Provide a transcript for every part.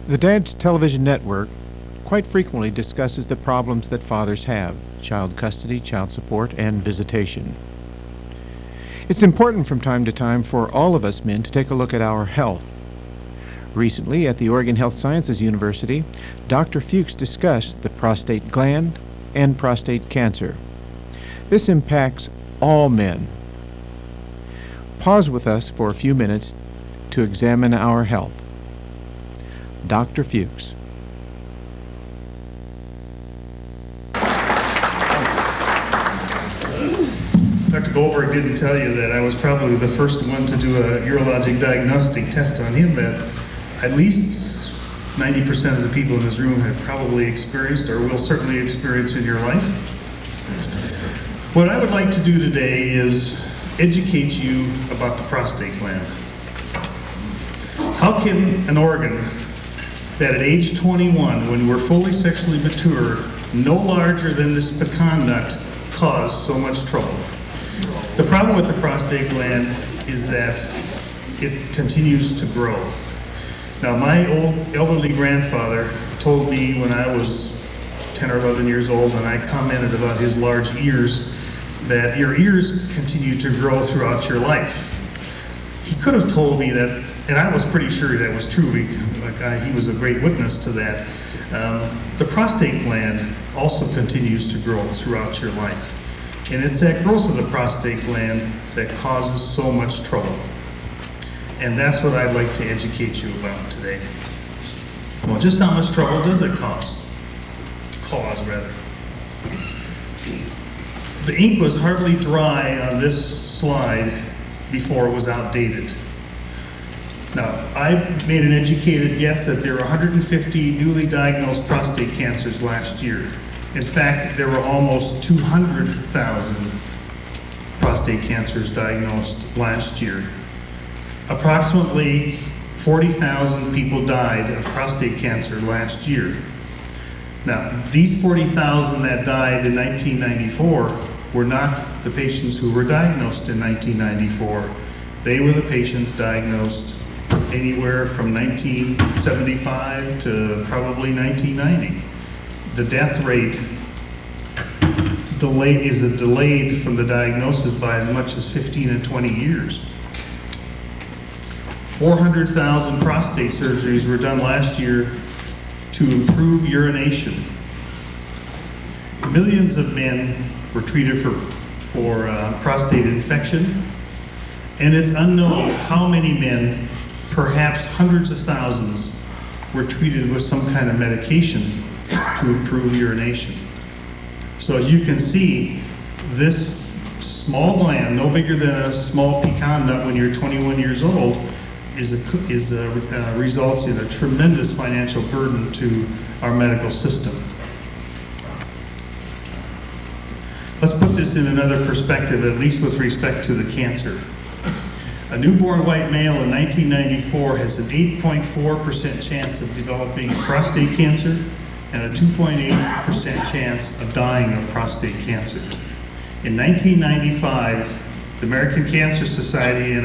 The DADS television network quite frequently discusses the problems that fathers have: child custody, child support, and visitation. It's important from time to time for all of us men to take a look at our health. Recently, at the Oregon Health Sciences University, Dr. Fuchs discussed the prostate gland and prostate cancer. This impacts all men. Pause with us for a few minutes to examine our health. Dr. Fuchs. Dr. Goldberg didn't tell you that I was probably the first one to do a urologic diagnostic test on him that at least 90% of the people in this room have probably experienced or will certainly experience in your life. What I would like to do today is educate you about the prostate gland. How can an organ that at age 21, when we're fully sexually mature, no larger than this pecan nut, cause so much trouble? The problem with the prostate gland is that it continues to grow. Now, my old elderly grandfather told me when I was 10 or 11 years old, and I commented about his large ears, that your ears continue to grow throughout your life. He could have told me that, and I was pretty sure that was true. He was a great witness to that. The prostate gland also continues to grow throughout your life. And it's that growth of the prostate gland that causes so much trouble. And that's what I'd like to educate you about today. Well, just how much trouble does it cause? The ink was hardly dry on this slide before it was outdated. Now, I made an educated guess that there were 150 newly diagnosed prostate cancers last year. In fact, there were almost 200,000 prostate cancers diagnosed last year. Approximately 40,000 people died of prostate cancer last year. Now, these 40,000 that died in 1994 were not the patients who were diagnosed in 1994. They were the patients diagnosed anywhere from 1975 to probably 1990. The death rate is delayed from the diagnosis by as much as 15 and 20 years. 400,000 prostate surgeries were done last year to improve urination. Millions of men were treated for prostate infection, and it's unknown how many men, perhaps hundreds of thousands, were treated with some kind of medication to improve urination. So as you can see, this small gland, no bigger than a small pecan nut when you're 21 years old, results in a tremendous financial burden to our medical system. Let's put this in another perspective, at least with respect to the cancer. A newborn white male in 1994 has an 8.4% chance of developing prostate cancer and a 2.8% chance of dying of prostate cancer. In 1995, the American Cancer Society, in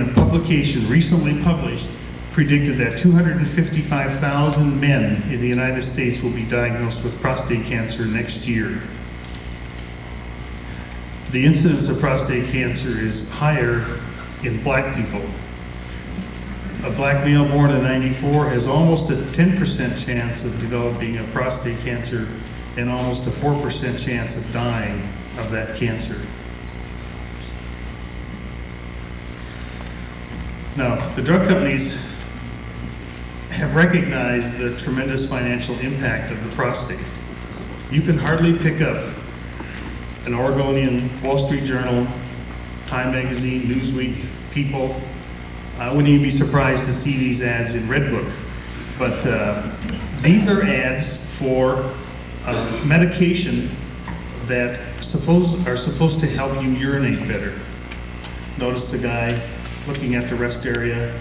a publication recently published, predicted that 255,000 men in the United States will be diagnosed with prostate cancer next year. The incidence of prostate cancer is higher in black people. A black male born in '94 has almost a 10% chance of developing a prostate cancer and almost a 4% chance of dying of that cancer. Now, the drug companies have recognized the tremendous financial impact of the prostate. You can hardly pick up an Oregonian, Wall Street Journal, Time Magazine, Newsweek, People. I wouldn't even be surprised to see these ads in Redbook. But these are ads for medication that are supposed to help you urinate better. Notice the guy looking at the rest area.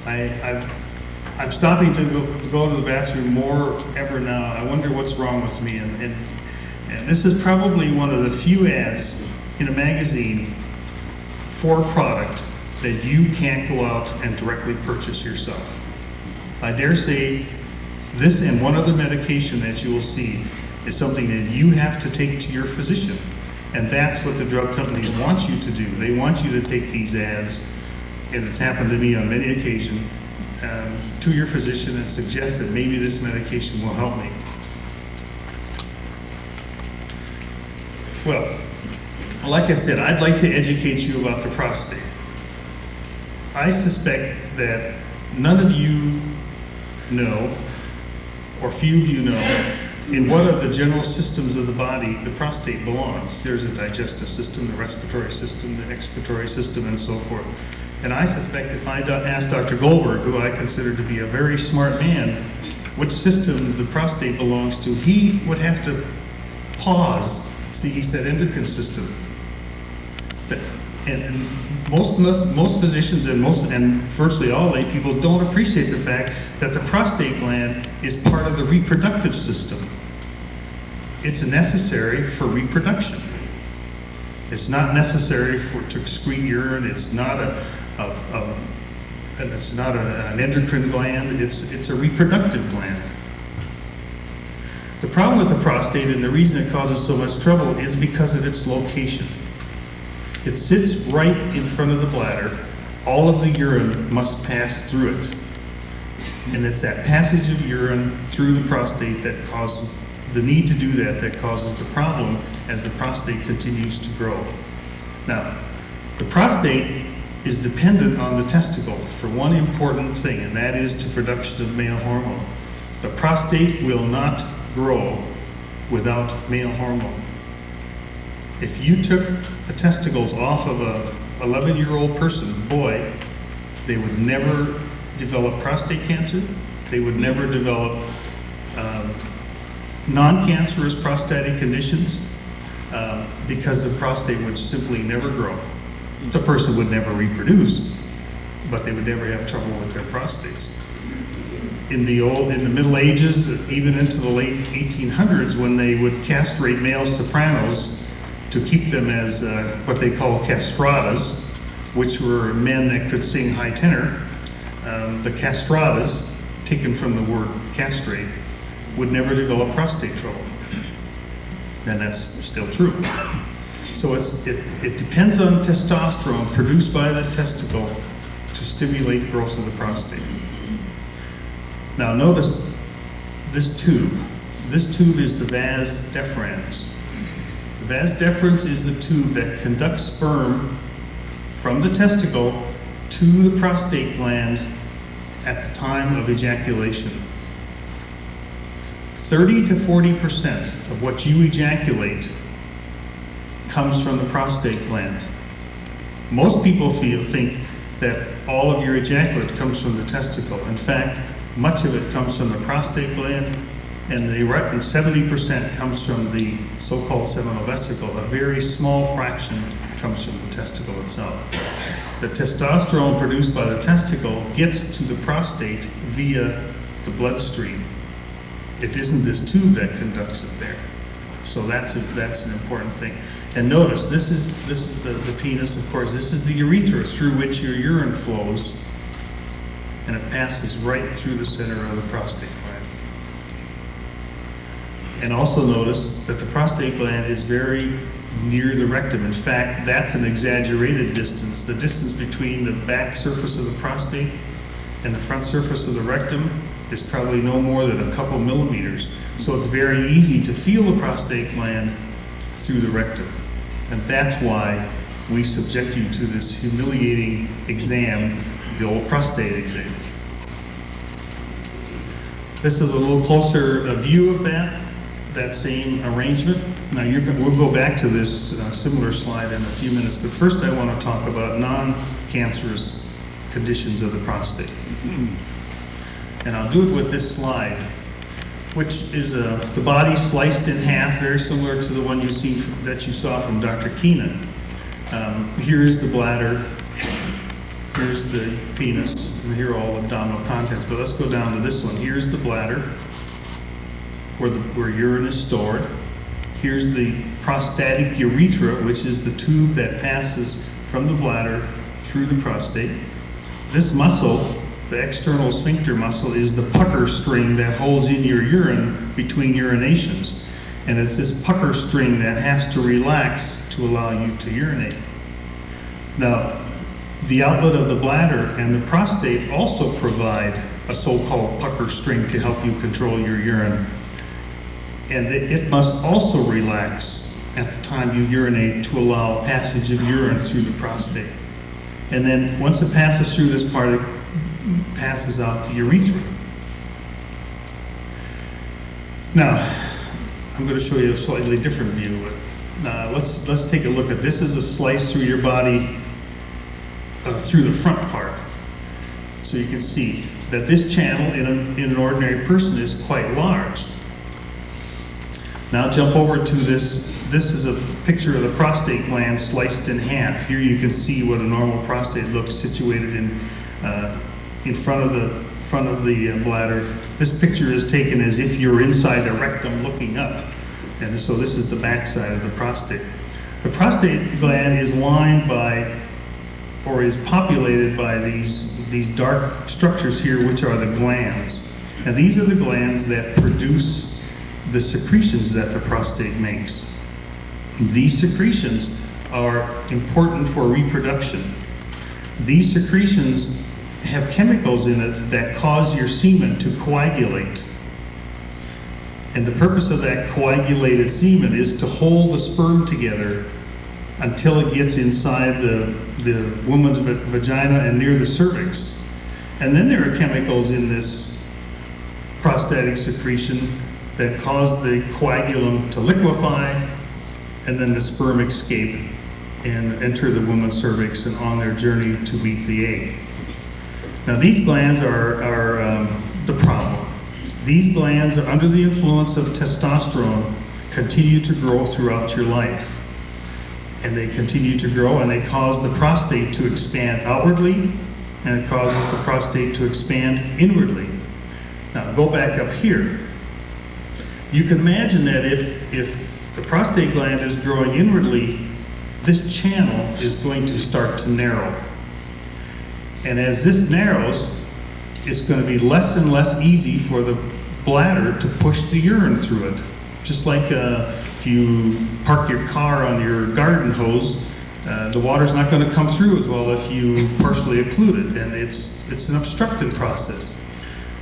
I'm stopping to go to the bathroom more ever now. I wonder what's wrong with me. And this is probably one of the few ads in a magazine for a product that you can't go out and directly purchase yourself. I dare say this and one other medication that you will see is something that you have to take to your physician. And that's what the drug companies want you to do. They want you to take these ads, and it's happened to me on many occasions, to your physician and suggest that maybe this medication will help me. Well, like I said, I'd like to educate you about the prostate. I suspect that none of you know, or few of you know, in what of the general systems of the body the prostate belongs. There's a digestive system, the respiratory system, the excretory system, and so forth. And I suspect if I asked Dr. Goldberg, who I consider to be a very smart man, which system the prostate belongs to, he would have to pause. See, he said endocrine system. And most physicians and virtually all lay people don't appreciate the fact that the prostate gland is part of the reproductive system. It's necessary for reproduction. It's not necessary to excrete urine. It's not an endocrine gland. It's a reproductive gland. The problem with the prostate, and the reason it causes so much trouble, is because of its location. It sits right in front of the bladder. All of the urine must pass through it. And it's that passage of urine through the prostate that causes the need to do that causes the problem as the prostate continues to grow. Now, the prostate is dependent on the testicle for one important thing, and that is to production of male hormone. The prostate will not grow without male hormone. If you took the testicles off of a 11-year-old person, boy, they would never develop prostate cancer. They would never develop non-cancerous prostatic conditions because the prostate would simply never grow. The person would never reproduce, but they would never have trouble with their prostates. In the Middle Ages, even into the late 1800s, when they would castrate male sopranos to keep them as what they call castratas, which were men that could sing high tenor, the castratas, taken from the word castrate, would never develop prostate trouble. And that's still true. So it depends on testosterone produced by the testicle to stimulate growth of the prostate. Now notice this tube. This tube is the vas deferens. The vas deferens is the tube that conducts sperm from the testicle to the prostate gland at the time of ejaculation. 30 to 40% of what you ejaculate comes from the prostate gland. Most people think that all of your ejaculate comes from the testicle. In fact, much of it comes from the prostate gland, and 70% comes from the so-called seminal vesicle. A very small fraction comes from the testicle itself. The testosterone produced by the testicle gets to the prostate via the bloodstream. It isn't this tube that conducts it there. So that's an important thing. And notice, this is the penis, of course. This is the urethra through which your urine flows, and it passes right through the center of the prostate gland. And also notice that the prostate gland is very near the rectum. In fact, that's an exaggerated distance. The distance between the back surface of the prostate and the front surface of the rectum is probably no more than a couple millimeters. So it's very easy to feel the prostate gland through the rectum. And that's why we subject you to this humiliating exam, the old prostate exam. This is a little closer view of that same arrangement. Now we'll go back to this similar slide in a few minutes, but first I want to talk about non-cancerous conditions of the prostate. And I'll do it with this slide, which is the body sliced in half, very similar to the one you saw from Dr. Keenan. Here is the bladder, here's the penis, and here are all the abdominal contents. But let's go down to this one. Here's the bladder, where urine is stored. Here's the prostatic urethra, which is the tube that passes from the bladder through the prostate. This muscle The external sphincter muscle is the pucker string that holds in your urine between urinations. And it's this pucker string that has to relax to allow you to urinate. Now, the outlet of the bladder and the prostate also provide a so-called pucker string to help you control your urine. And it must also relax at the time you urinate to allow passage of urine through the prostate. And then once it passes through this part, it passes out the urethra. Now, I'm going to show you a slightly different view. Let's take a look at this. Is a slice through your body through the front part. So you can see that this channel in an ordinary person is quite large. Now jump over to this. This is a picture of the prostate gland sliced in half. Here you can see what a normal prostate looks, situated in front of the bladder. This picture is taken as if you're inside the rectum looking up. And so this is the back side of the prostate. The prostate gland is lined by, or is populated by these dark structures here, which are the glands. And these are the glands that produce the secretions that the prostate makes. These secretions are important for reproduction. These secretions have chemicals in it that cause your semen to coagulate. And the purpose of that coagulated semen is to hold the sperm together until it gets inside the woman's vagina and near the cervix. And then there are chemicals in this prostatic secretion that cause the coagulum to liquefy, and then the sperm escape and enter the woman's cervix and on their journey to meet the egg. Now these glands are the problem. These glands are under the influence of testosterone, continue to grow throughout your life. And they continue to grow, and they cause the prostate to expand outwardly, and it causes the prostate to expand inwardly. Now go back up here. You can imagine that if the prostate gland is growing inwardly, this channel is going to start to narrow. And as this narrows, it's going to be less and less easy for the bladder to push the urine through it. Just like if you park your car on your garden hose, the water's not going to come through as well if you partially occlude it, and it's an obstructed process.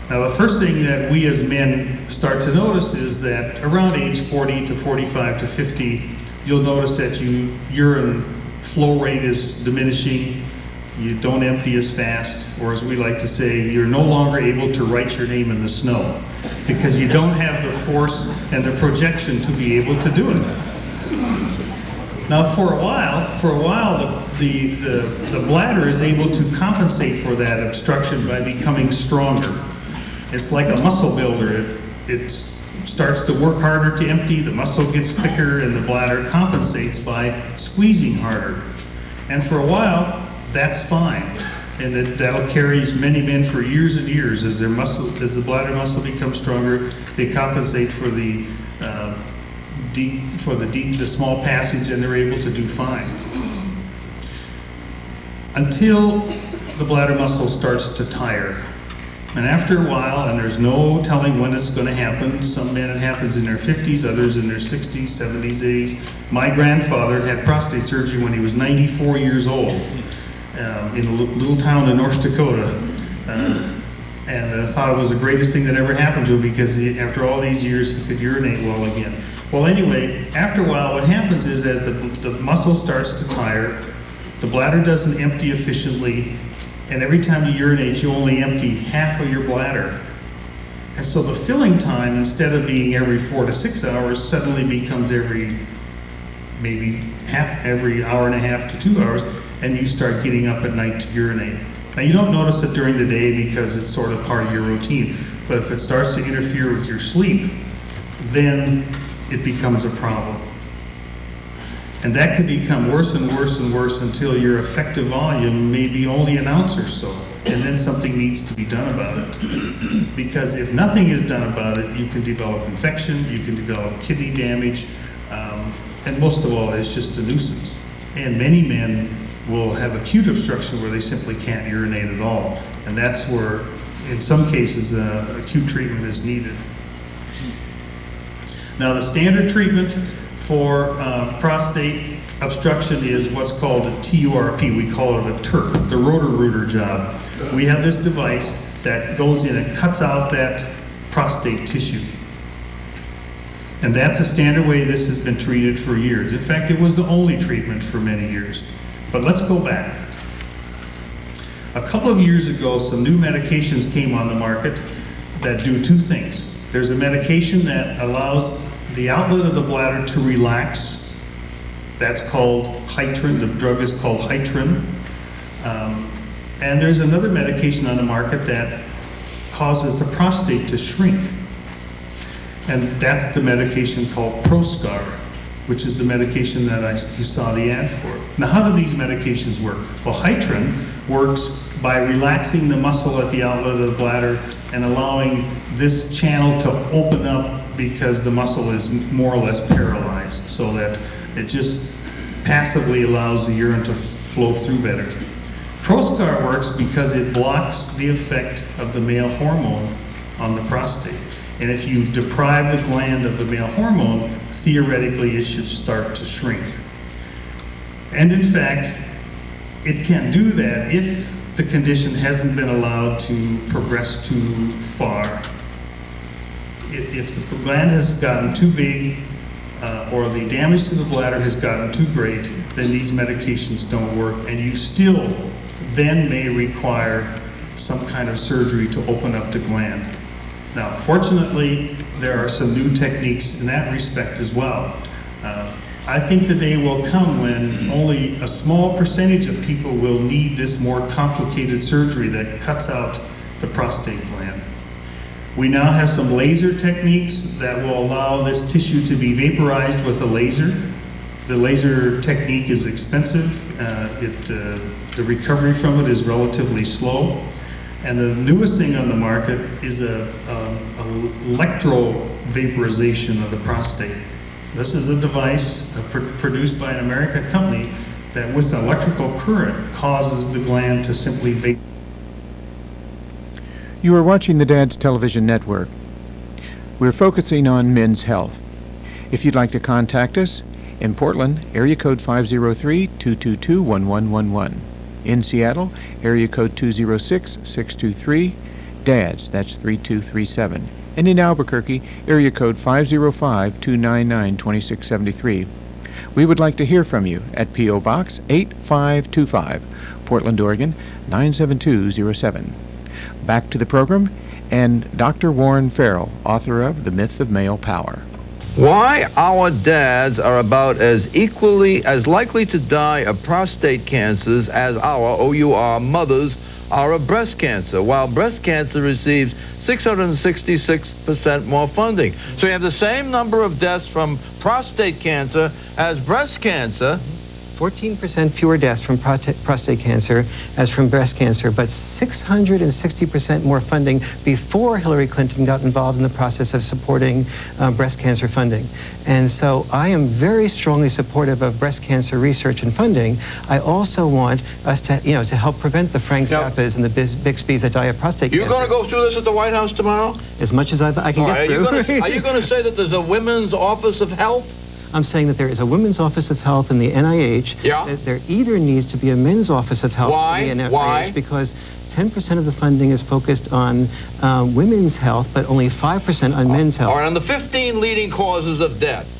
Now the first thing that we as men start to notice is that around age 40 to 45 to 50, you'll notice that urine flow rate is diminishing, you don't empty as fast, or as we like to say, you're no longer able to write your name in the snow because you don't have the force and the projection to be able to do it. Now for a while the bladder is able to compensate for that obstruction by becoming stronger. It's like a muscle builder. It starts to work harder to empty, the muscle gets thicker, and the bladder compensates by squeezing harder. And for a while, that's fine. And that'll carry many men for years and years. As the bladder muscle becomes stronger, they compensate for the small passage, and they're able to do fine. Until the bladder muscle starts to tire. And after a while, and there's no telling when it's going to happen, some men it happens in their 50s, others in their 60s, 70s, 80s. My grandfather had prostate surgery when he was 94 years old in a little town in North Dakota. And I thought it was the greatest thing that ever happened to him because after all these years, he could urinate well again. Well, anyway, after a while, what happens is as the muscle starts to tire, the bladder doesn't empty efficiently, and every time you urinate, you only empty half of your bladder. And so the filling time, instead of being every 4 to 6 hours, suddenly becomes every hour and a half to 2 hours, and you start getting up at night to urinate. Now you don't notice it during the day because it's sort of part of your routine, but if it starts to interfere with your sleep, then it becomes a problem. And that can become worse and worse and worse until your effective volume may be only an ounce or so. And then something needs to be done about it. Because if nothing is done about it, you can develop infection, you can develop kidney damage, and most of all, it's just a nuisance. And many men will have acute obstruction where they simply can't urinate at all. And that's where, in some cases, acute treatment is needed. Now, the standard treatment for prostate obstruction is what's called a TURP. We call it a TURP, the Roto-Rooter job. We have this device that goes in and cuts out that prostate tissue. And that's a standard way this has been treated for years. In fact, it was the only treatment for many years. But let's go back. A couple of years ago, some new medications came on the market that do two things. There's a medication that allows the outlet of the bladder to relax. That's called Hytrin. The drug is called Hytrin. And there's another medication on the market that causes the prostate to shrink. And that's the medication called Proscar, which is the medication that you saw the ad for. Now, how do these medications work? Well, Hytrin works by relaxing the muscle at the outlet of the bladder and allowing this channel to open up because the muscle is more or less paralyzed, so that it just passively allows the urine to flow through better. Proscar works because it blocks the effect of the male hormone on the prostate. And if you deprive the gland of the male hormone, theoretically it should start to shrink. And in fact, it can do that if the condition hasn't been allowed to progress too far. If the gland has gotten too big or the damage to the bladder has gotten too great, then these medications don't work, and you still then may require some kind of surgery to open up the gland. Now, fortunately, there are some new techniques in that respect as well. I think the day will come when only a small percentage of people will need this more complicated surgery that cuts out the prostate gland. We now have some laser techniques that will allow this tissue to be vaporized with a laser. The laser technique is expensive. The recovery from it is relatively slow. And the newest thing on the market is a electro-vaporization of the prostate. This is a device produced by an American company that with an electrical current causes the gland to simply vaporize. You are watching the DADS television network. We're focusing on men's health. If you'd like to contact us, in Portland, area code 503-222-1111. In Seattle, area code 206-623-DADS, that's 3237. And in Albuquerque, area code 505-299-2673. We would like to hear from you at P.O. Box 8525, Portland, Oregon 97207. Back to the program and Dr. Warren Farrell, author of The Myth of Male Power. Why our dads are about as likely to die of prostate cancers as our, O-U-R, mothers are of breast cancer, while breast cancer receives 666% more funding. So you have the same number of deaths from prostate cancer as breast cancer. 14% fewer deaths from prostate cancer as from breast cancer, but 660% more funding before Hillary Clinton got involved in the process of supporting breast cancer funding. And so I am very strongly supportive of breast cancer research and funding. I also want us to, to help prevent the Frank Zappas and the Bixbys that die of prostate cancer. You're going to go through this at the White House tomorrow? As much as I can get through. Are you going to say that there's a Women's Office of Health? I'm saying that there is a Women's Office of Health in the NIH. Yeah. That there either needs to be a Men's Office of Health in the NIH. Why? Because 10% of the funding is focused on women's health, but only 5% on men's health. All right, on the 15 leading causes of death,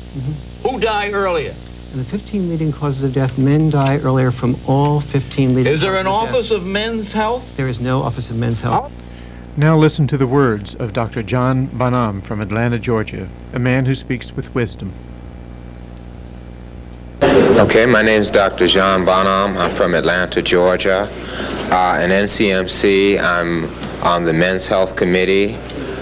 who die earlier? And the 15 leading causes of death, men die earlier from all 15 leading Is there an causes of Office death. of Men's Health? There is no Office of Men's Health. Now listen to the words of Dr. John Bonham from Atlanta, Georgia, a man who speaks with wisdom. Okay, my name is Dr. John Bonham. I'm from Atlanta, Georgia. In NCMC, I'm on the Men's Health Committee,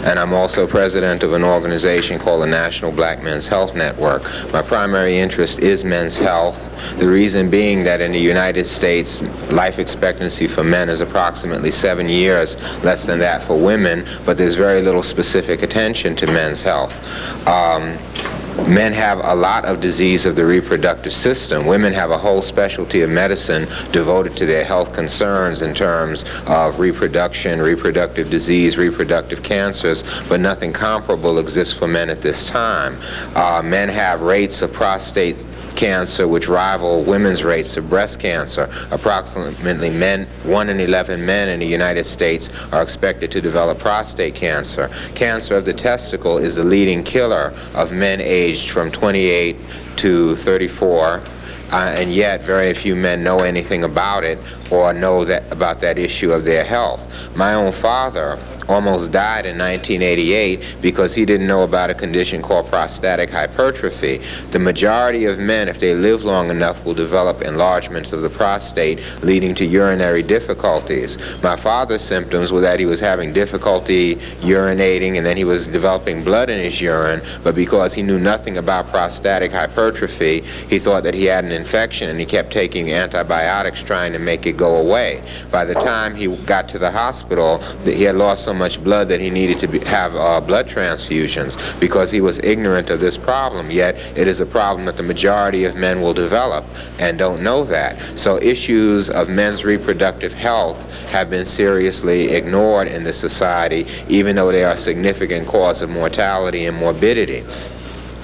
and I'm also president of an organization called the National Black Men's Health Network. My primary interest is men's health, the reason being that in the United States, life expectancy for men is approximately 7 years, less than that for women, but there's very little specific attention to men's health. Men have a lot of disease of the reproductive system. Women have a whole specialty of medicine devoted to their health concerns in terms of reproduction, reproductive disease, reproductive cancers, but nothing comparable exists for men at this time. Men have rates of prostate cancer which rival women's rates of breast cancer. Approximately 1 in 11 men in the United States are expected to develop prostate cancer. Cancer of the testicle is the leading killer of men aged from 28 to 34. And yet very few men know anything about it or know about that issue of their health. My own father almost died in 1988 because he didn't know about a condition called prostatic hypertrophy. The majority of men, if they live long enough, will develop enlargements of the prostate leading to urinary difficulties. My father's symptoms were that he was having difficulty urinating and then he was developing blood in his urine, but because he knew nothing about prostatic hypertrophy, he thought that he had an infection and he kept taking antibiotics trying to make it go away. By the time he got to the hospital, he had lost so much blood that he needed to have blood transfusions because he was ignorant of this problem, yet it is a problem that the majority of men will develop and don't know that. So issues of men's reproductive health have been seriously ignored in this society, even though they are a significant cause of mortality and morbidity.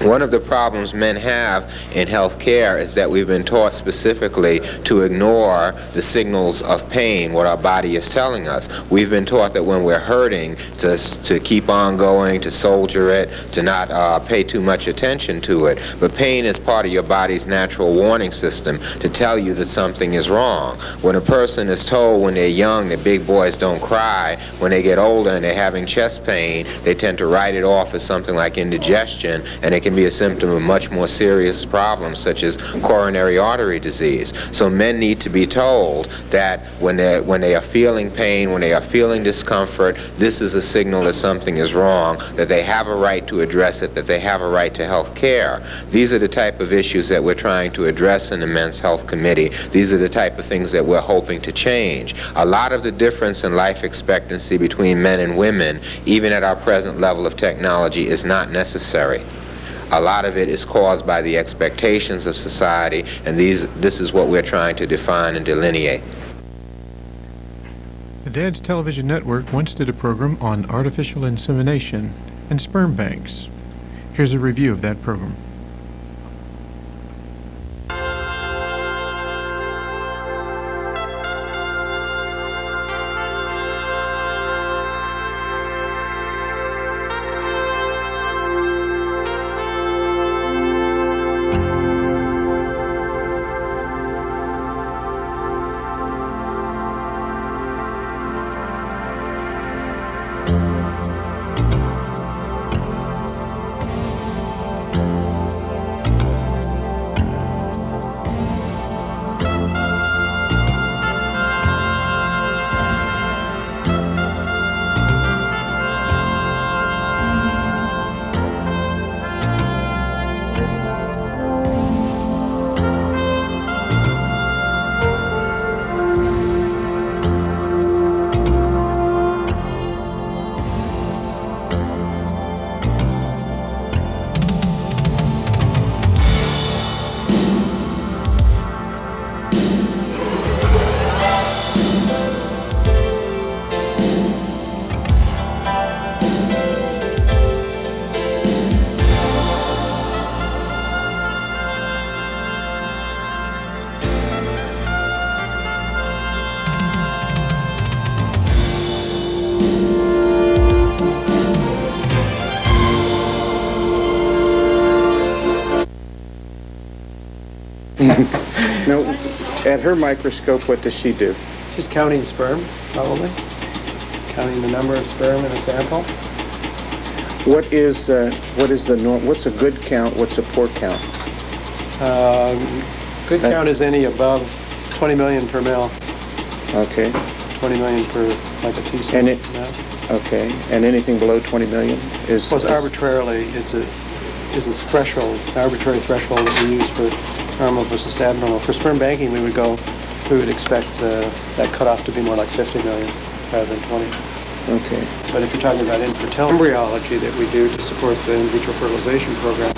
One of the problems men have in health care is that we've been taught specifically to ignore the signals of pain, what our body is telling us. We've been taught that when we're hurting, to keep on going, to soldier it, to not pay too much attention to it. But pain is part of your body's natural warning system to tell you that something is wrong. When a person is told when they're young that big boys don't cry, when they get older and they're having chest pain, they tend to write it off as something like indigestion, and it can be a symptom of much more serious problems such as coronary artery disease. So men need to be told that when they are feeling pain, when they are feeling discomfort, this is a signal that something is wrong, that they have a right to address it, that they have a right to health care. These are the type of issues that we're trying to address in the Men's Health Committee. These are the type of things that we're hoping to change. A lot of the difference in life expectancy between men and women, even at our present level of technology, is not necessary. A lot of it is caused by the expectations of society, and this is what we're trying to define and delineate. The DADS television network once did a program on artificial insemination and sperm banks. Here's a review of that program. Now, at her microscope, what does she do? She's counting sperm, probably. Counting the number of sperm in a sample. What's a good count? What's a poor count? Good count is any above 20 million per mil. Okay. 20 million per, like a teaspoon. And okay. And anything below 20 million is? Well, arbitrarily, it's a threshold, an arbitrary threshold that we use for normal versus abnormal. For sperm banking, we would expect that cutoff to be more like 50 million rather than 20. Okay. But if you're talking about infertility embryology that we do to support the in vitro fertilization program,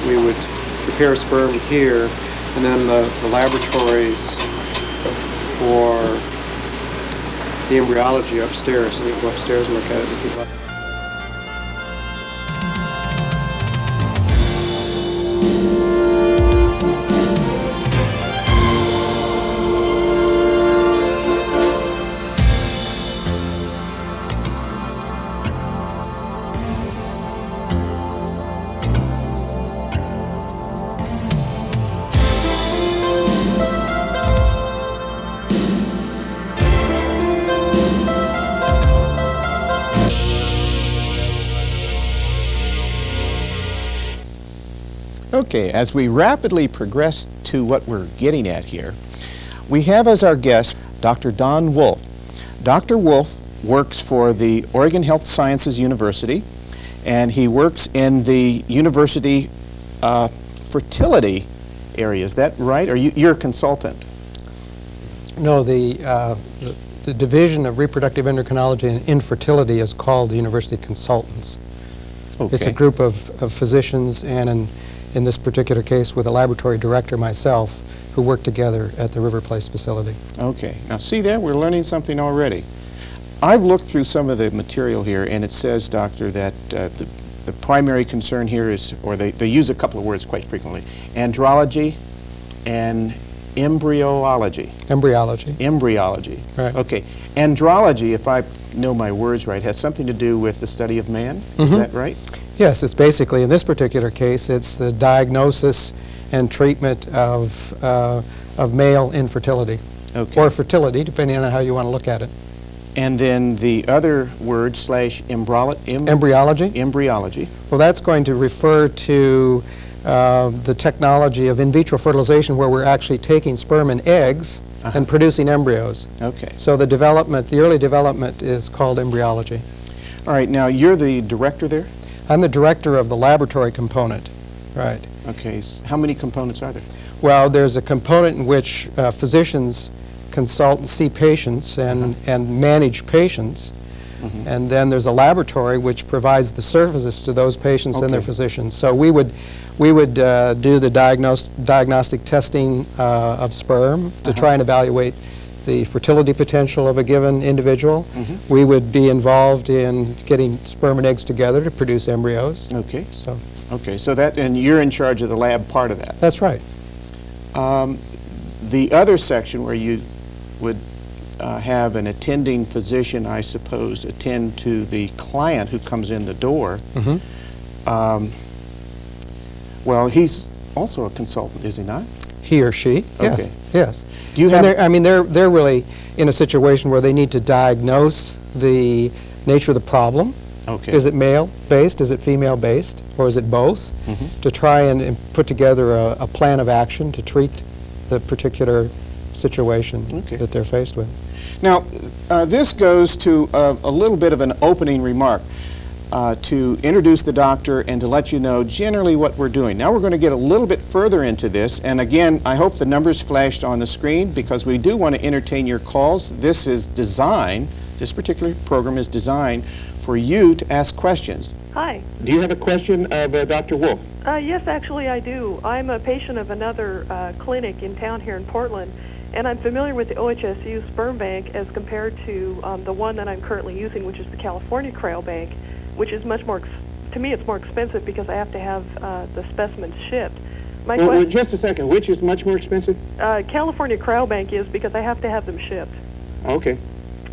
We would prepare sperm here, and then the laboratories for the embryology upstairs. So we can go upstairs and look at it if you'd like. Okay, as we rapidly progress to what we're getting at here, we have as our guest Dr. Don Wolf. Dr. Wolf works for the Oregon Health Sciences University, and he works in the university fertility area. Is that right? Or you're a consultant? No, the Division of Reproductive Endocrinology and Infertility is called the University Consultants. Okay. It's a group of physicians, and in this particular case with a laboratory director, myself, who work together at the River Place facility. Okay. Now see there, we're learning something already. I've looked through some of the material here, and it says, Doctor, that the primary concern here is, or they use a couple of words quite frequently, andrology and embryology. Embryology. Embryology. Right. Okay. Andrology, if I know my words right, has something to do with the study of man. Is that right? Yes, it's basically, in this particular case, it's the diagnosis and treatment of male infertility. Okay. Or fertility, depending on how you want to look at it. And then the other word / Embryology? Embryology. Well, that's going to refer to the technology of in vitro fertilization, where we're actually taking sperm and eggs and producing embryos. Okay. So the early development is called embryology. All right, now you're the director there? I'm the director of the laboratory component. Right. Okay, how many components are there? Well, there's a component in which physicians consult and see patients and manage patients. And then there's a laboratory which provides the services to those patients and their physicians. So we would do the diagnostic testing of sperm to try and evaluate the fertility potential of a given individual. We would be involved in getting sperm and eggs together to produce embryos. Okay. So. Okay, so that, and you're in charge of the lab part of that. That's right. The other section where you would have an attending physician, I suppose, attend to the client who comes in the door. Well, he's also a consultant, is he not? He or she, yes. Okay. Yes. Do you have? They're really in a situation where they need to diagnose the nature of the problem. Okay. Is it male-based? Is it female-based? Or is it both? To try and put together a plan of action to treat the particular situation that they're faced with. Now, this goes to a little bit of an opening remark to introduce the doctor and to let you know generally what we're doing. Now we're going to get a little bit further into this, and again, I hope the numbers flashed on the screen because we do want to entertain your calls. This particular program is designed for you to ask questions. Hi. Do you have a question of Dr. Wolf? Yes, actually I do. I'm a patient of another clinic in town here in Portland, and I'm familiar with the OHSU sperm bank as compared to the one that I'm currently using, which is the California Cryo Bank, which is much more, to me it's more expensive because I have to have the specimens shipped. Well, just a second, which is much more expensive? California Cryo Bank is because I have to have them shipped. Okay.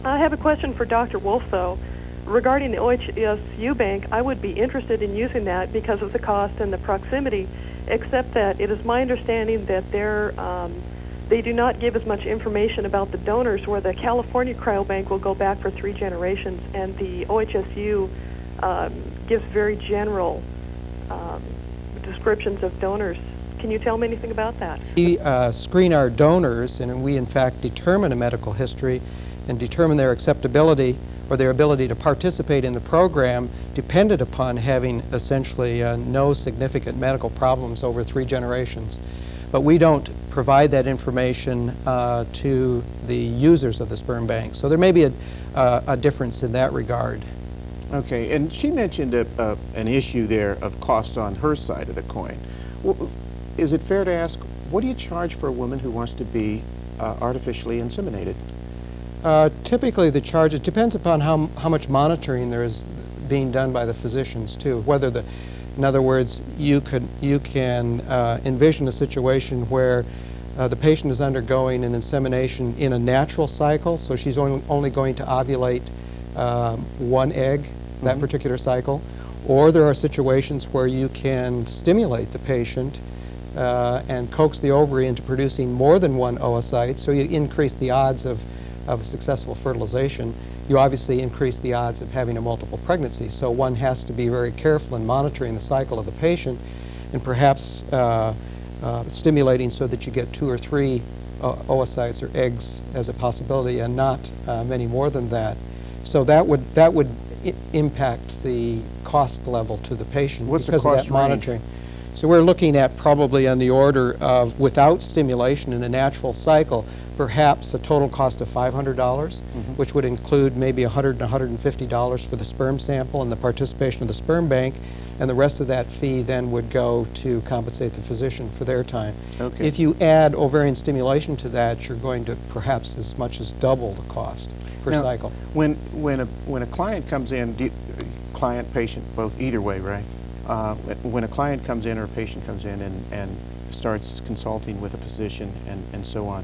I have a question for Dr. Wolf, though. Regarding the OHSU bank, I would be interested in using that because of the cost and the proximity, except that it is my understanding that they do not give as much information about the donors, where the California Cryo Bank will go back for 3 generations, and the OHSU gives very general descriptions of donors. Can you tell me anything about that? We screen our donors, and we in fact determine a medical history and determine their acceptability or their ability to participate in the program depended upon having essentially no significant medical problems over 3 generations. But we don't provide that information to the users of the sperm bank. So there may be a difference in that regard. Okay, and she mentioned an issue there of cost on her side of the coin. Well, is it fair to ask, what do you charge for a woman who wants to be artificially inseminated? Typically, the charge, it depends upon how much monitoring there is being done by the physicians too. Whether the, in other words, you can envision a situation where the patient is undergoing an insemination in a natural cycle, so she's only going to ovulate one egg that particular cycle, or there are situations where you can stimulate the patient and coax the ovary into producing more than one oocyte, so you increase the odds of a successful fertilization. You obviously increase the odds of having a multiple pregnancy, so one has to be very careful in monitoring the cycle of the patient and perhaps stimulating so that you get 2 or 3 oocytes or eggs as a possibility and not many more than that. So that would impact the cost level to the patient because of that monitoring. So we're looking at probably on the order of, without stimulation in a natural cycle, perhaps a total cost of $500, which would include maybe $100 and $150 for the sperm sample and the participation of the sperm bank, and the rest of that fee then would go to compensate the physician for their time. Okay. If you add ovarian stimulation to that, you're going to perhaps as much as double the cost per Now, cycle. When a client comes in, client, patient, both either way, right? When a client comes in or a patient comes in and starts consulting with a physician and so on,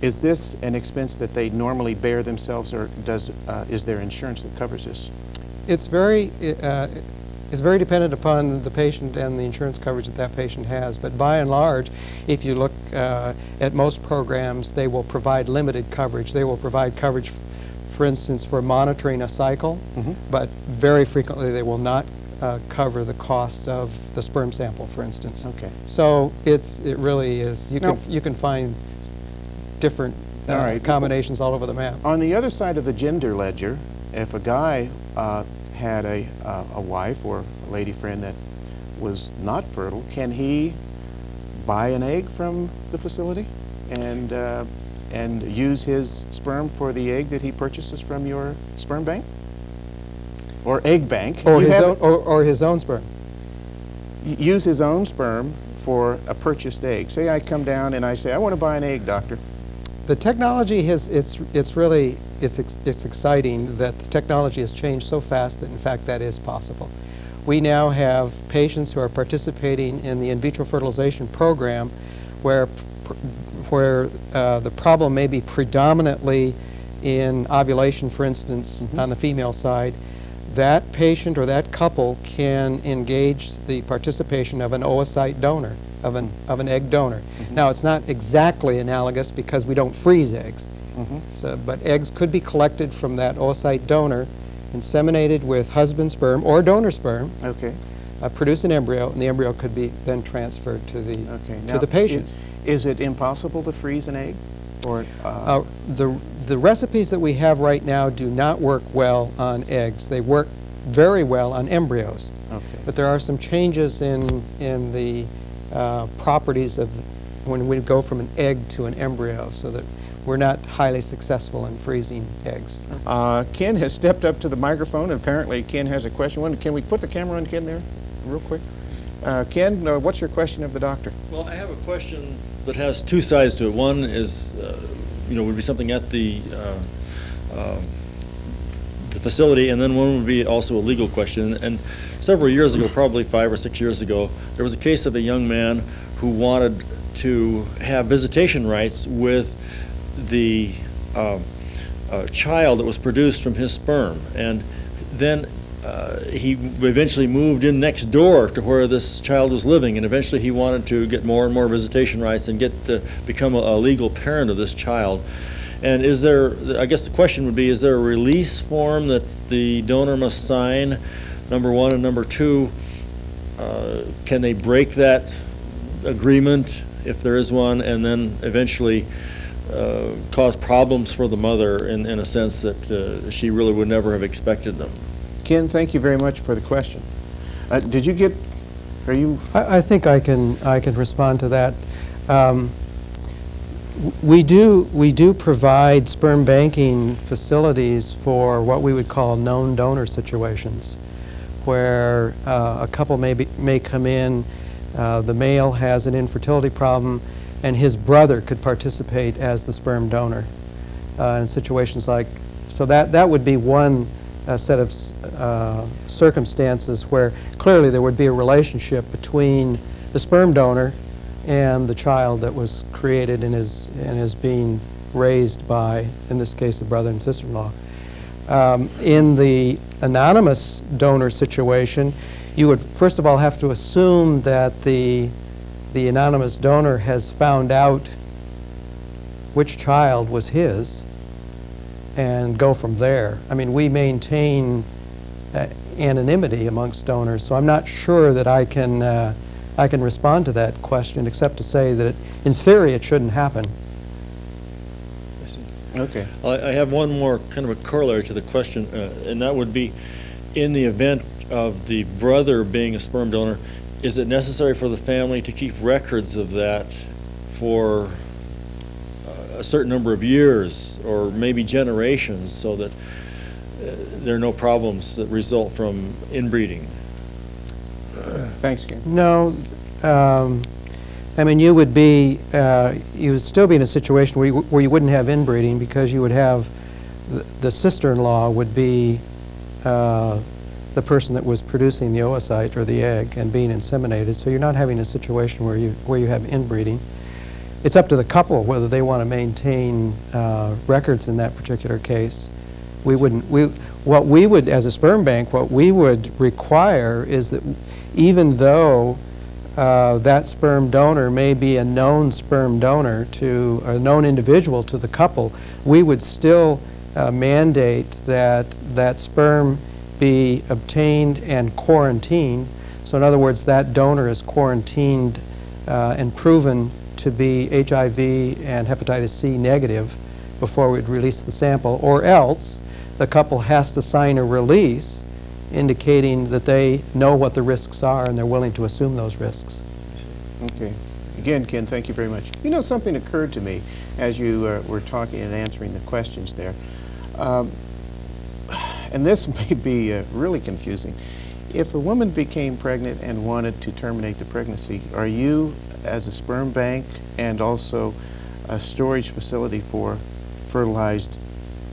is this an expense that they normally bear themselves, or is there insurance that covers this? It's very dependent upon the patient and the insurance coverage that that patient has. But by and large, if you look at most programs, they will provide limited coverage. They will provide coverage, for instance, for monitoring a cycle, but very frequently they will not cover the cost of the sperm sample, for instance. Okay. So it really is. You can find different combinations all over the map. On the other side of the gender ledger, if a guy had a wife or a lady friend that was not fertile, can he buy an egg from the facility and use his sperm for the egg that he purchases from your sperm bank or egg bank? Or his own sperm. Use his own sperm for a purchased egg. Say I come down and I say, I want to buy an egg, doctor. The technology it's exciting that the technology has changed so fast that in fact that is possible. We now have patients who are participating in the in vitro fertilization program where the problem may be predominantly in ovulation, for instance, on the female side. That patient or that couple can engage the participation of an oocyte donor, of an egg donor. Now, it's not exactly analogous because we don't freeze eggs, but eggs could be collected from that oocyte donor, inseminated with husband sperm or donor sperm, produce an embryo, and the embryo could be then transferred to the patient. Is it impossible to freeze an egg? Or the recipes that we have right now do not work well on eggs. They work very well on embryos. But there are some changes in the properties of when we go from an egg to an embryo, so that we're not highly successful in freezing eggs. Ken has stepped up to the microphone, and apparently Ken has a question. Can we put the camera on Ken there real quick? Ken, what's your question of the doctor? Well, I have a question that has two sides to it. One is, would be something at the facility, and then one would be also a legal question. And several years ago, probably 5 or 6 years ago, there was a case of a young man who wanted to have visitation rights with the child that was produced from his sperm. And then he eventually moved in next door to where this child was living, and eventually he wanted to get more and more visitation rights and get to become a legal parent of this child. And is there, I guess the question would be, is there a release form that the donor must sign, number one, and number two, can they break that agreement if there is one, and then eventually cause problems for the mother in a sense that she really would never have expected them? Ken, thank you very much for the question. Did you get, I think I can respond to that. We do provide sperm banking facilities for what we would call known donor situations, where a couple may come in, the male has an infertility problem, and his brother could participate as the sperm donor in situations like, so that would be one set of circumstances where clearly there would be a relationship between the sperm donor and the child that was created and is being raised by, in this case, the brother and sister-in-law. In the anonymous donor situation, you would first of all have to assume that the anonymous donor has found out which child was his and go from there. I mean, we maintain anonymity amongst donors, so I'm not sure that I can respond to that question except to say that in theory it shouldn't happen. I see. Okay. I have one more kind of a corollary to the question, and that would be, in the event of the brother being a sperm donor, is it necessary for the family to keep records of that for a certain number of years or maybe generations so that there are no problems that result from inbreeding? Thanks, Ken. No, I mean, you would still be in a situation where you wouldn't have inbreeding, because you would have the sister-in-law would be the person that was producing the oocyte or the egg and being inseminated. So you're not having a situation where you have inbreeding. It's up to the couple whether they want to maintain records in that particular case. What we would, as a sperm bank, what we would require is that even though that sperm donor may be a known sperm donor to a known individual to the couple, we would still mandate that that sperm be obtained and quarantined. So in other words, that donor is quarantined and proven to be HIV and hepatitis C negative before we'd release the sample, or else the couple has to sign a release indicating that they know what the risks are and they're willing to assume those risks. Okay. Again, Ken, thank you very much. You know, something occurred to me as you were talking and answering the questions there. And this may be really confusing. If a woman became pregnant and wanted to terminate the pregnancy, are you, as a sperm bank and also a storage facility for fertilized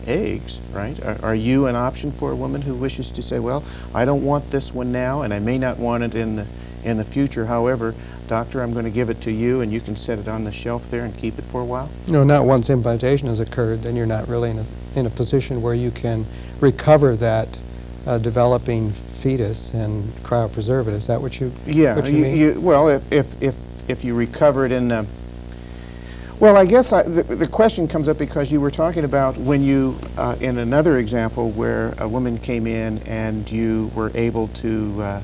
eggs, right? Are you an option for a woman who wishes to say, well, I don't want this one now and I may not want it in the future. However, doctor, I'm going to give it to you and you can set it on the shelf there and keep it for a while? No, not once implantation has occurred, then you're not really in a position where you can recover that developing fetus and cryopreserve it. Is that what you mean? Well, if you recover it in well, I guess the question comes up because you were talking about when you, in another example where a woman came in and you were able to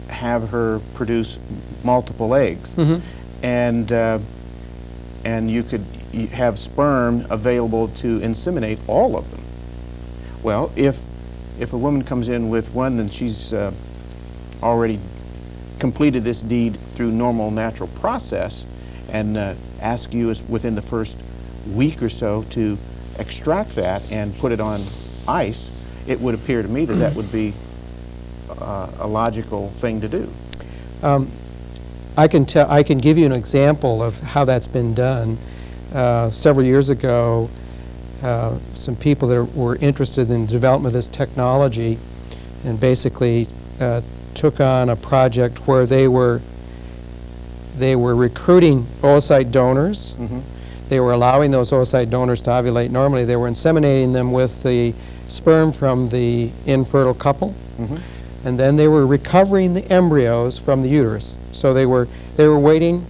have her produce multiple eggs, and you could have sperm available to inseminate all of them. Well, if a woman comes in with one, then she's already completed this deed through normal natural process, and ask you within the first week or so to extract that and put it on ice, it would appear to me that that would be a logical thing to do. I can give you an example of how that's been done. Several years ago, some people that were interested in the development of this technology and basically took on a project where they were recruiting oocyte donors. They were allowing those oocyte donors to ovulate normally. They were inseminating them with the sperm from the infertile couple, and then they were recovering the embryos from the uterus. So they were waiting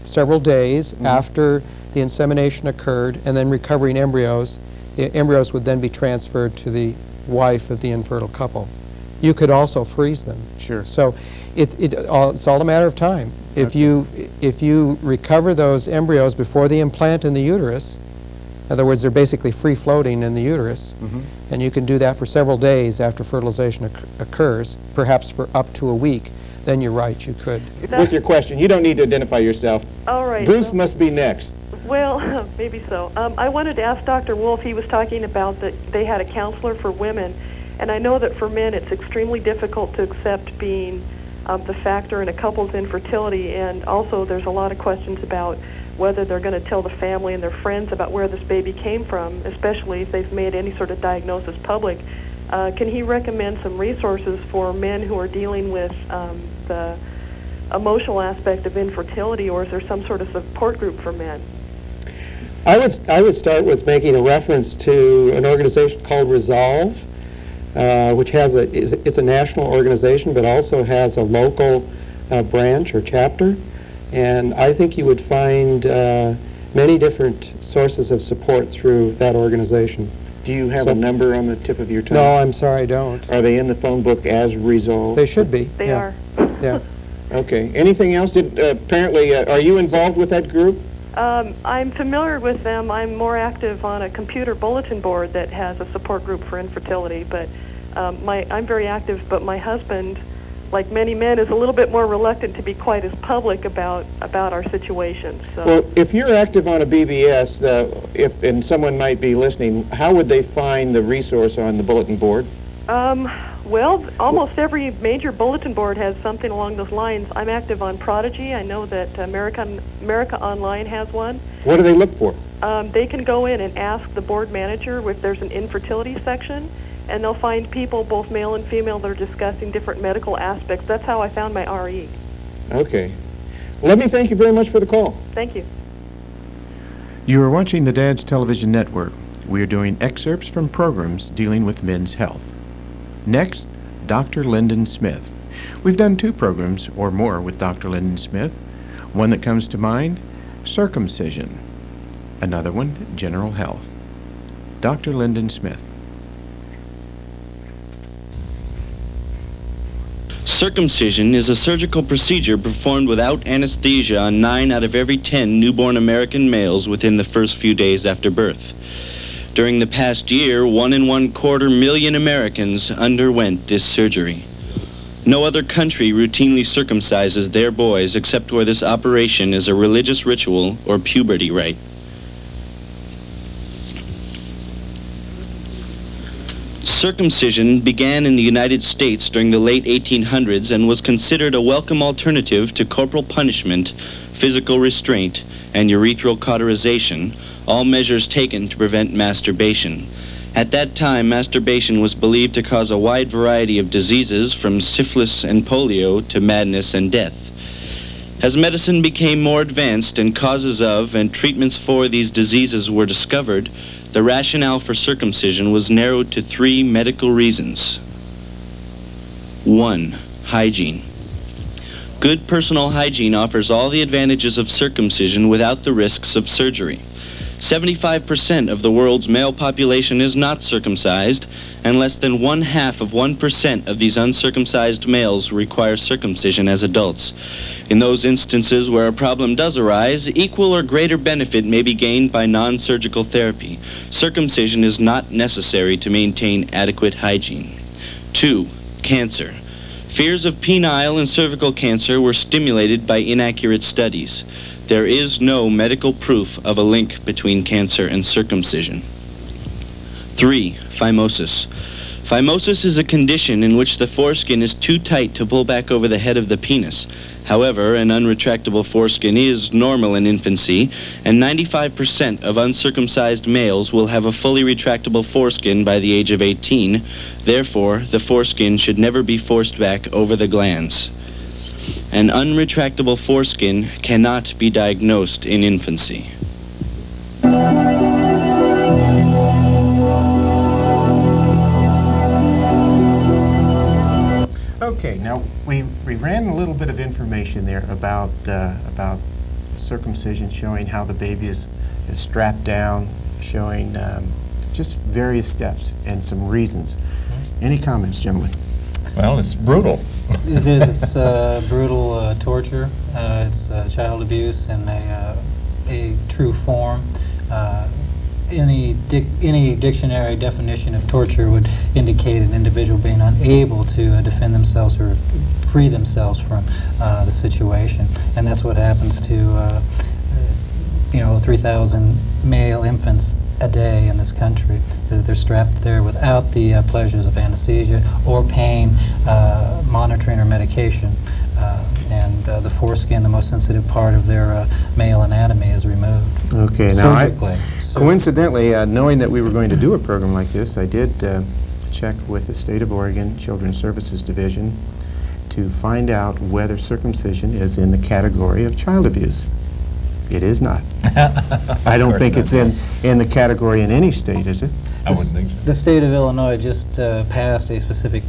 several days after the insemination occurred, and then recovering embryos. The embryos would then be transferred to the wife of the infertile couple. You could also freeze them. Sure. So it's all a matter of time. If you recover those embryos before the implant in the uterus, in other words, they're basically free floating in the uterus, and you can do that for several days after fertilization occurs, perhaps for up to a week, then you're right, you could. With your question, you don't need to identify yourself. All right. Bruce must be next. Well, maybe so. I wanted to ask Dr. Wolf, he was talking about that they had a counselor for women, and I know that for men it's extremely difficult to accept being the factor in a couple's infertility, and also there's a lot of questions about whether they're going to tell the family and their friends about where this baby came from, especially if they've made any sort of diagnosis public. Can he recommend some resources for men who are dealing with the emotional aspect of infertility, or is there some sort of support group for men? I would start with making a reference to an organization called Resolve, which has it's a national organization, but also has a local branch or chapter. And I think you would find many different sources of support through that organization. Do you have a number on the tip of your tongue? No, I'm sorry, I don't. Are they in the phone book as Resolve? They should be. They are. Yeah. Okay. Anything else? Apparently, are you involved with that group? I'm familiar with them. I'm more active on a computer bulletin board that has a support group for infertility, but I'm very active, but my husband, like many men, is a little bit more reluctant to be quite as public about our situation. So. Well, if you're active on a BBS, and someone might be listening, how would they find the resource on the bulletin board? Well, almost every major bulletin board has something along those lines. I'm active on Prodigy. I know that America Online has one. What do they look for? They can go in and ask the board manager if there's an infertility section, and they'll find people, both male and female, that are discussing different medical aspects. That's how I found my RE. Okay. Well, let me thank you very much for the call. Thank you. You are watching the DADS Television Network. We are doing excerpts from programs dealing with men's health. Next, Dr. Lyndon Smith. We've done 2 programs or more with Dr. Lyndon Smith. One that comes to mind, circumcision. Another one, general health. Dr. Lyndon Smith. Circumcision is a surgical procedure performed without anesthesia on 9 out of every 10 newborn American males within the first few days after birth. During the past year, 1 1/4 million Americans underwent this surgery. No other country routinely circumcises their boys except where this operation is a religious ritual or puberty rite. Circumcision began in the United States during the late 1800s and was considered a welcome alternative to corporal punishment, physical restraint, and urethral cauterization, all measures taken to prevent masturbation. At that time, masturbation was believed to cause a wide variety of diseases, from syphilis and polio to madness and death. As medicine became more advanced and causes of and treatments for these diseases were discovered, the rationale for circumcision was narrowed to 3 medical reasons. 1. Hygiene. Good personal hygiene offers all the advantages of circumcision without the risks of surgery. 75% of the world's male population is not circumcised, and less than 0.5% of these uncircumcised males require circumcision as adults. In those instances where a problem does arise, equal or greater benefit may be gained by non-surgical therapy. Circumcision is not necessary to maintain adequate hygiene. 2. Cancer. Fears of penile and cervical cancer were stimulated by inaccurate studies. There is no medical proof of a link between cancer and circumcision. 3. Phimosis. Phimosis is a condition in which the foreskin is too tight to pull back over the head of the penis. However, an unretractable foreskin is normal in infancy, and 95% of uncircumcised males will have a fully retractable foreskin by the age of 18. Therefore, the foreskin should never be forced back over the glands. An unretractable foreskin cannot be diagnosed in infancy. Okay, now we ran a little bit of information there about circumcision, showing how the baby is strapped down, showing just various steps and some reasons. Any comments, gentlemen? Well, it's brutal. It is. It's brutal torture. It's child abuse in a true form. Any dictionary definition of torture would indicate an individual being unable to defend themselves or free themselves from the situation, and that's what happens to 3,000 male infants a day in this country, is that they're strapped there without the pleasures of anesthesia or pain monitoring or medication. And the foreskin, the most sensitive part of their male anatomy, is removed. Okay, now surgically. Coincidentally, knowing that we were going to do a program like this, I did check with the State of Oregon Children's Services Division to find out whether circumcision is in the category of child abuse. It is not. I don't think it's in the category in any state, is it? I wouldn't think so. The state of Illinois just passed a specific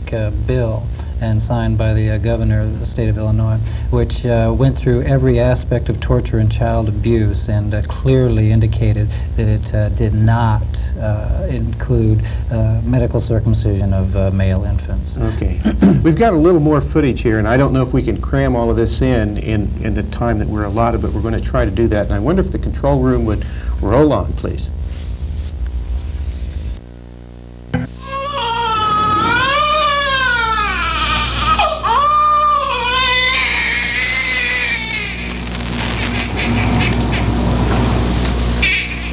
bill and signed by the governor of the state of Illinois, which went through every aspect of torture and child abuse and clearly indicated that it did not include medical circumcision of male infants. Okay. We've got a little more footage here, and I don't know if we can cram all of this in the time that we're allotted, but we're going to try to do that. And I wonder if the control room would roll on, please.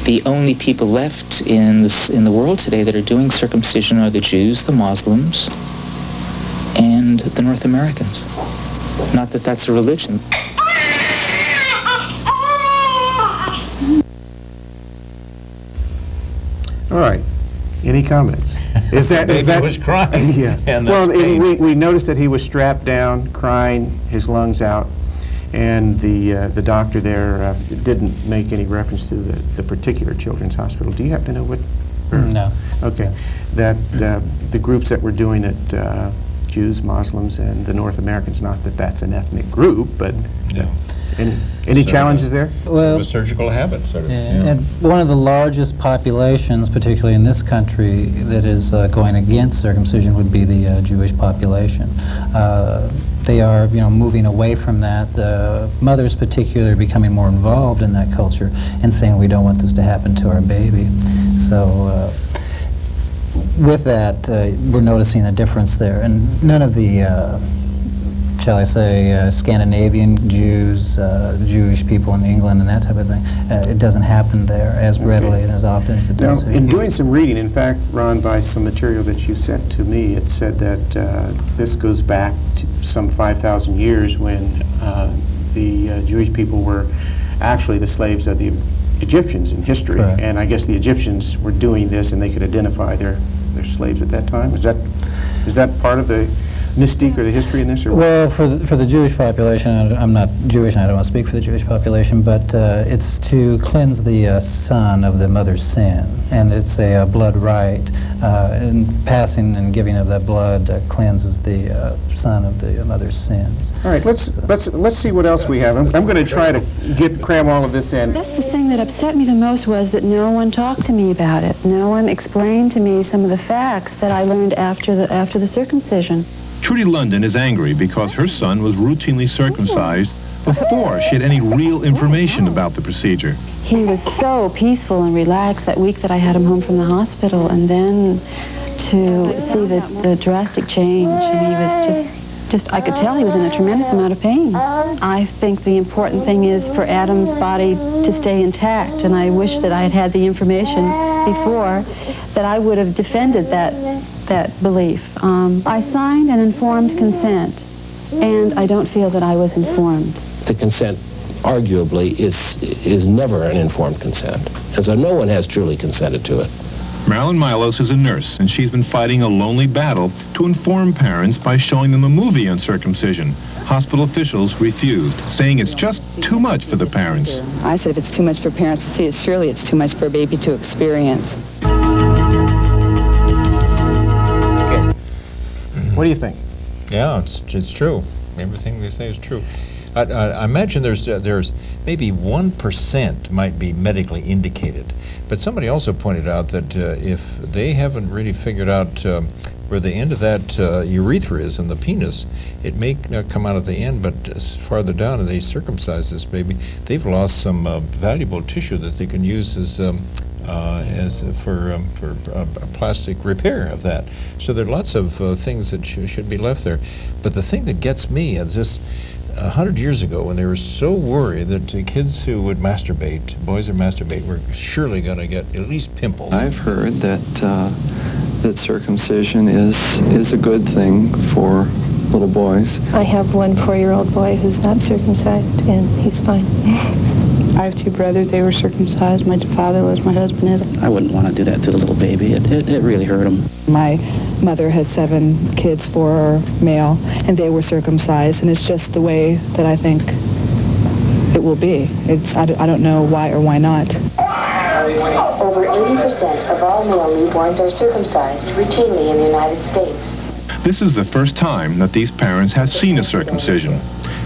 The only people left in the world today that are doing circumcision are the Jews, the Muslims, and the North Americans. Not that that's a religion. All right. Any comments? Is that Baby was crying. Yeah. And Well, that's painful. we noticed that he was strapped down, crying, his lungs out, and the doctor there didn't make any reference to the particular children's hospital. Do you happen to know what? No. Okay. That the groups that were doing it, Jews, Muslims, and the North Americans, not that that's an ethnic group, but No. any So, challenges there? Well, A surgical habit, sort of. and one of the largest populations, particularly in this country, that is going against circumcision would be the Jewish population. They are, moving away from that. The mothers, particularly, are becoming more involved in that culture and saying, we don't want this to happen to our baby. So with that, we're noticing a difference there. And none of the, shall I say, Scandinavian Jews, the Jewish people in England and that type of thing, it doesn't happen there as readily and as often as it does Now, here. in doing some reading, in fact, Ron, by some material that you sent to me, it said that this goes back to some 5,000 years when the Jewish people were actually the slaves of the Egyptians in history. Correct. And I guess the Egyptians were doing this and they could identify their slaves at that time. Is that part of the mystique or the history in this? Or Well, for the Jewish population, I'm not Jewish and I don't want to speak for the Jewish population, but it's to cleanse the son of the mother's sin, and it's a blood rite. And passing and giving of that blood cleanses the son of the mother's sins. All right, let's see what else we have. I'm going to try to cram all of this in. That's the thing that upset me the most, was that no one talked to me about it. No one explained to me some of the facts that I learned after the circumcision. Trudy London is angry because her son was routinely circumcised before she had any real information about the procedure. He was so peaceful and relaxed that week that I had him home from the hospital, and then to see the drastic change, and he was just I could tell he was in a tremendous amount of pain. I think the important thing is for Adam's body to stay intact, and I wish that I had had the information before, that I would have defended that belief. I signed an informed consent, and I don't feel that I was informed. The consent, arguably, is never an informed consent, and so no one has truly consented to it. Marilyn Milos is a nurse, and she's been fighting a lonely battle to inform parents by showing them a movie on circumcision. Hospital officials refused, saying it's just too much for the parents. I said if it's too much for parents to see it, surely it's too much for a baby to experience. What do you think? Yeah, it's true. Everything they say is true. I imagine there's maybe 1% might be medically indicated, but somebody also pointed out that if they haven't really figured out where the end of that urethra is in the penis, it may come out at the end, but as farther down and they circumcise this baby, they've lost some valuable tissue that they can use as as for a plastic repair of that. So there are lots of things that should be left there. But the thing that gets me is this: 100 years ago, when they were so worried that kids who would masturbate, boys who masturbate, were surely going to get at least pimples. I've heard that that circumcision is a good thing for little boys. I have one 4-year-old boy who's not circumcised, and he's fine. I have 2 brothers. They were circumcised. My father was, my husband is. I wouldn't want to do that to the little baby. It really hurt him. My mother had 7 kids, 4 are male, and they were circumcised, and it's just the way that I think it will be. I don't know why or why not. Over 80% of all male newborns are circumcised routinely in the United States. This is the first time that these parents have seen a circumcision.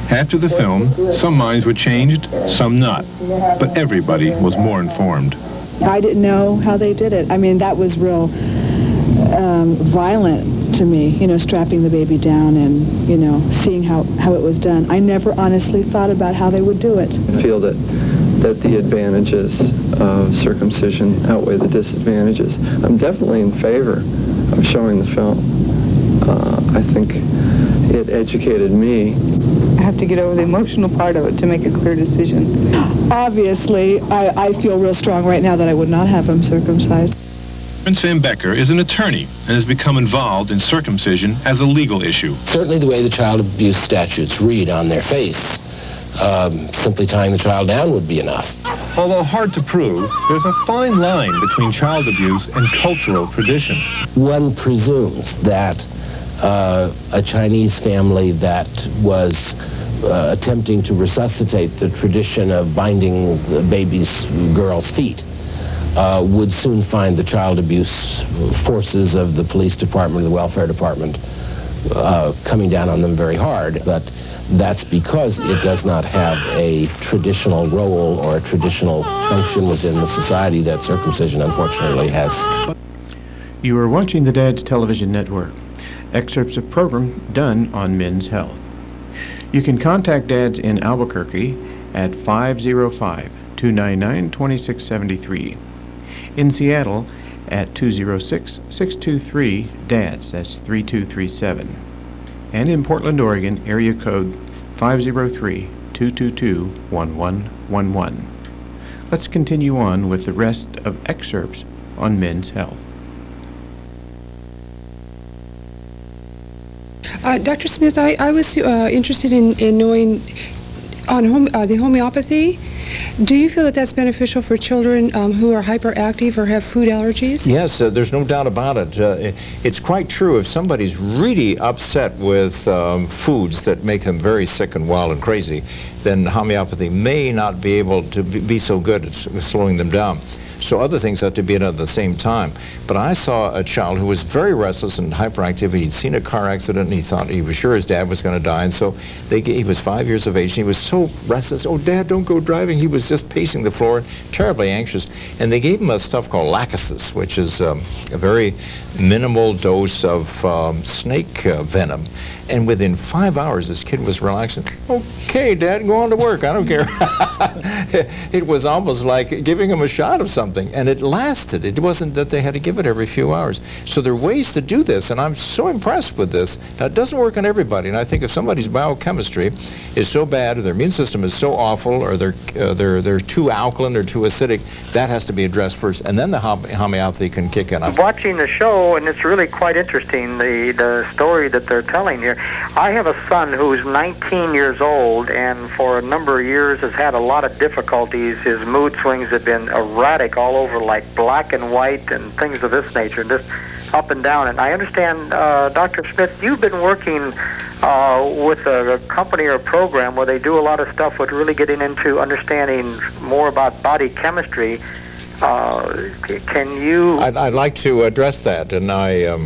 After the film, some minds were changed, some not, but everybody was more informed. I didn't know how they did it. I mean, that was real violent to me, strapping the baby down and, seeing how it was done. I never honestly thought about how they would do it. I feel that the advantages of circumcision outweigh the disadvantages. I'm definitely in favor of showing the film. I think it educated me. I have to get over the emotional part of it to make a clear decision. Obviously, I feel real strong right now that I would not have him circumcised. Prince Van Becker is an attorney and has become involved in circumcision as a legal issue. Certainly the way the child abuse statutes read on their face, simply tying the child down would be enough. Although hard to prove, there's a fine line between child abuse and cultural tradition. One presumes that a Chinese family that was attempting to resuscitate the tradition of binding the baby's girl's feet would soon find the child abuse forces of the police department, the welfare department, coming down on them very hard. But that's because it does not have a traditional role or a traditional function within the society that circumcision unfortunately has. You are watching the DADS television network. Excerpts of program done on men's health. You can contact DADS in Albuquerque at 505-299-2673. In Seattle at 206-623-DADS, that's 3237. And in Portland, Oregon, area code 503-222-1111. Let's continue on with the rest of excerpts on men's health. Dr. Smith, I was interested in knowing on the homeopathy. Do you feel that that's beneficial for children who are hyperactive or have food allergies? Yes, there's no doubt about it. It's quite true. If somebody's really upset with foods that make them very sick and wild and crazy, then homeopathy may not be able to be so good at slowing them down. So other things have to be done at the same time. But I saw a child who was very restless and hyperactive. He'd seen a car accident, and he was sure his dad was going to die. And so he was 5 years of age, and he was so restless. "Oh, Dad, don't go driving." He was just pacing the floor, terribly anxious. And they gave him a stuff called lachesis, which is a very minimal dose of snake venom. And within 5 hours, this kid was relaxing. "Okay, Dad, go on to work. I don't care." It was almost like giving him a shot of something. And it lasted. It wasn't that they had to give it every few hours. So there are ways to do this, and I'm so impressed with this. Now, it doesn't work on everybody, and I think if somebody's biochemistry is so bad, or their immune system is so awful, or they're too alkaline or too acidic, that has to be addressed first, and then the homeopathy can kick in. I'm watching the show, and it's really quite interesting, the story that they're telling here. I have a son who's 19 years old, and for a number of years has had a lot of difficulties. His mood swings have been erratic all over, like black and white and things of this nature, just up and down. And I understand, Dr. Smith, you've been working with a company or a program where they do a lot of stuff with really getting into understanding more about body chemistry. Can you... I'd like to address that, and I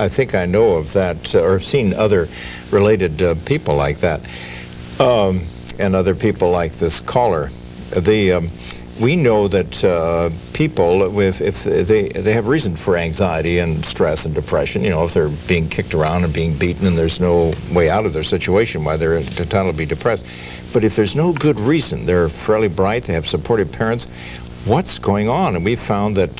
think I know of that, or have seen other related people like that, and other people like this caller. We know that people, if they have reason for anxiety and stress and depression, if they're being kicked around and being beaten and there's no way out of their situation, why they're entitled to be depressed. But if there's no good reason, they're fairly bright, they have supportive parents, what's going on. And we found that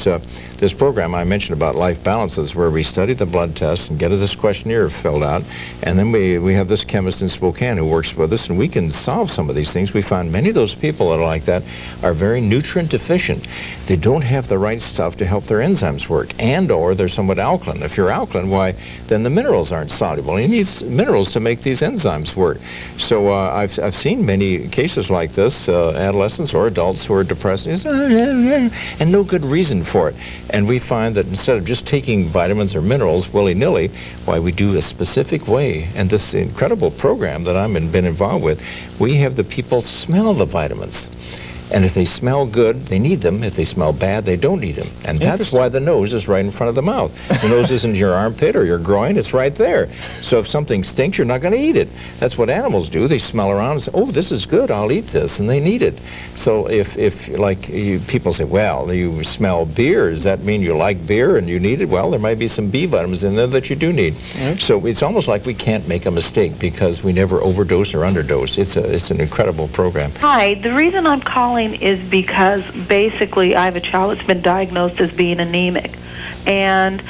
this program I mentioned about Life Balances, where we study the blood tests and get this questionnaire filled out, and then we have this chemist in Spokane who works with us, and we can solve some of these things. We find many of those people that are like that are very nutrient deficient. They don't have the right stuff to help their enzymes work, and or they're somewhat alkaline. If you're alkaline, why, then the minerals aren't soluble. You need minerals to make these enzymes work. So I've seen many cases like this, adolescents or adults who are depressed, and no good reason for it. And we find that instead of just taking vitamins or minerals willy-nilly, why, we do a specific way. And this incredible program that I've been involved with, we have the people smell the vitamins. And if they smell good, they need them. If they smell bad, they don't need them. And that's why the nose is right in front of the mouth. The nose isn't your armpit or your groin, it's right there. So if something stinks, you're not going to eat it. That's what animals do. They smell around and say, oh, this is good, I'll eat this, and they need it. So if like people say, well, you smell beer, does that mean you like beer and you need it? Well, there might be some B vitamins in there that you do need. So it's almost like we can't make a mistake because we never overdose or underdose. It's an incredible program. Hi, the reason I'm calling is because basically I have a child that's been diagnosed as being anemic, and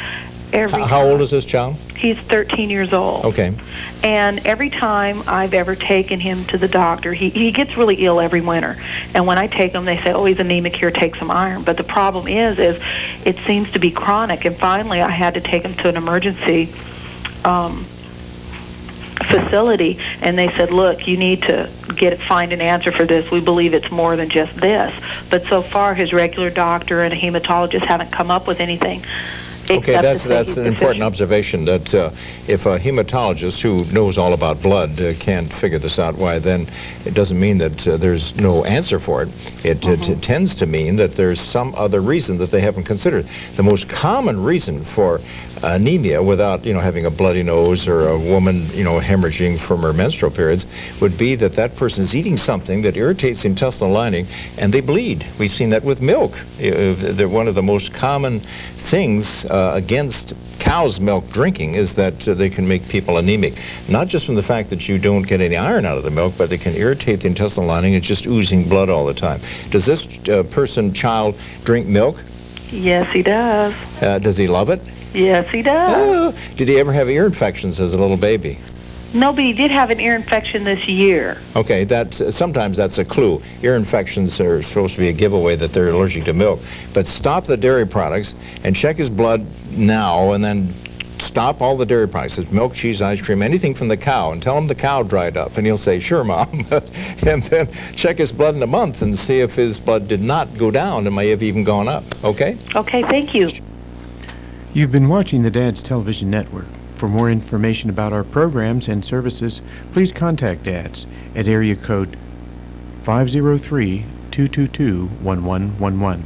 How old is this child? He's 13 years old. Okay. And every time I've ever taken him to the doctor, he gets really ill every winter. And when I take him, they say, oh, he's anemic, here, take some iron. But the problem is it seems to be chronic. And finally, I had to take him to an emergency facility, and they said, look, you need to find an answer for this. We believe it's more than just this. But so far, his regular doctor and a hematologist haven't come up with anything. Okay, that's an important observation, that if a hematologist who knows all about blood can't figure this out, why, then it doesn't mean that there's no answer for it. It tends to mean that there's some other reason that they haven't considered. The most common reason for anemia, without having a bloody nose or a woman hemorrhaging from her menstrual periods, would be that that person is eating something that irritates the intestinal lining and they bleed. We've seen that with milk. They're one of the most common things against cow's milk drinking is that they can make people anemic. Not just from the fact that you don't get any iron out of the milk, but they can irritate the intestinal lining. It's just oozing blood all the time. Does this child drink milk? Yes, he does. Does he love it? Yes, he does. Did he ever have ear infections as a little baby? No, but he did have an ear infection this year. Okay, sometimes that's a clue. Ear infections are supposed to be a giveaway that they're allergic to milk. But stop the dairy products and check his blood now, and then stop all the dairy products. It's milk, cheese, ice cream, anything from the cow, and tell him the cow dried up. And he'll say, sure, Mom. And then check his blood in a month and see if his blood did not go down and may have even gone up. Okay? Okay, thank you. You've been watching the DADS Television Network. For more information about our programs and services, please contact DADS at area code 503-222-1111.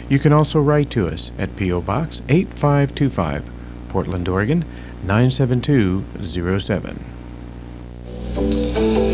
You can also write to us at P.O. Box 8525, Portland, Oregon 97207.